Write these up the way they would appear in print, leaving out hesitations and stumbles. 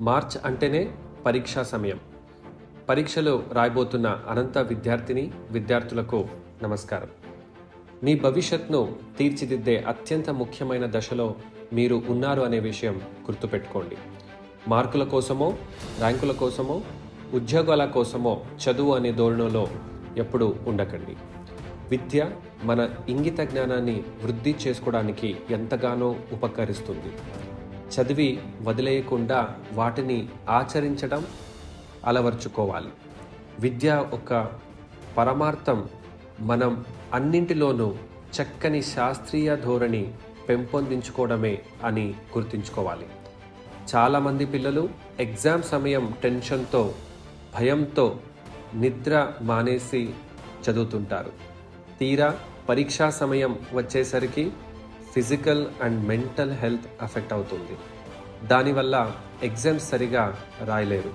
March అంటేనే పరీక్షా సమయం. పరీక్షలు రాయబోతున్న అనంత విద్యార్థులకు నమస్కారం. మీ భవిష్యత్తును తీర్చిదిద్దే అత్యంత ముఖ్యమైన దశలో మీరు ఉన్నారు అనే విషయం గుర్తుపెట్టుకోండి. మార్కుల కోసమో, ర్యాంకుల కోసమో, ఉద్యోగాల కోసమో చదువు అనే ధోరణిలో ఎప్పుడూ ఉండకండి. విద్య మన ఇంగిత జ్ఞానాన్ని వృద్ధి చేసుకోవడానికి ఎంతగానో ఉపకరిస్తుంది. చదివి వదిలేయకుండా వాటిని ఆచరించడం అలవర్చుకోవాలి. విద్య ఒక పరమార్థం మనం అన్నింటిలోనూ చక్కని శాస్త్రీయ ధోరణి పెంపొందించుకోవడమే అని గుర్తుంచుకోవాలి. చాలామంది పిల్లలు ఎగ్జామ్ సమయం టెన్షన్తో, భయంతో నిద్ర మానేసి చదువుతుంటారు. తీరా పరీక్షా సమయం వచ్చేసరికి physical and mental health affect అవుతుంది. దానివల్ల ఎగ్జామ్స్ సరిగా రాయలేరు.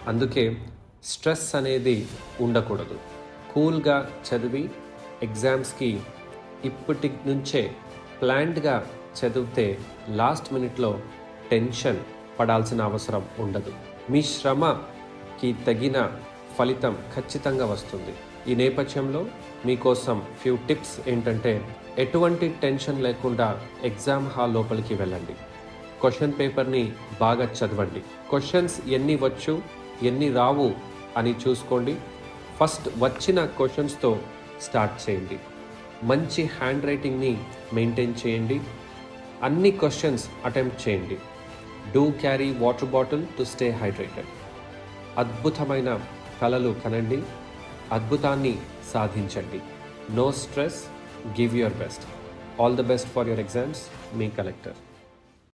అందుకే స్ట్రెస్ అనేది ఉండకూడదు. కూల్గా చదివి ఎగ్జామ్స్కి ఇప్పటి నుంచే ప్లాన్డ్గా చదివితే లాస్ట్ మినిట్లో టెన్షన్ పడాల్సిన అవసరం ఉండదు. మీ శ్రమకి తగిన ఫలితం ఖచ్చితంగా వస్తుంది. ఈ నేపథ్యంలో మీకోసం ఫ్యూ టిప్స్ ఏంటంటే, ఎటువంటి టెన్షన్ లేకుండా ఎగ్జామ్ హాల్ లోపలికి వెళ్ళండి. క్వశ్చన్ పేపర్ని బాగా చదవండి. క్వశ్చన్స్ ఎన్ని వచ్చు, ఎన్ని రావు అని చూసుకోండి. ఫస్ట్ వచ్చిన క్వశ్చన్స్తో స్టార్ట్ చేయండి. మంచి హ్యాండ్ రైటింగ్ని మెయింటైన్ చేయండి. అన్ని క్వశ్చన్స్ అటెంప్ట్ చేయండి. Do carry water bottle to stay hydrated. అద్భుతమైన కలలు కనండి. అద్భుతాన్ని సాధించండి. No stress, give your best. All the best for your exams. మీ కలెక్టర్.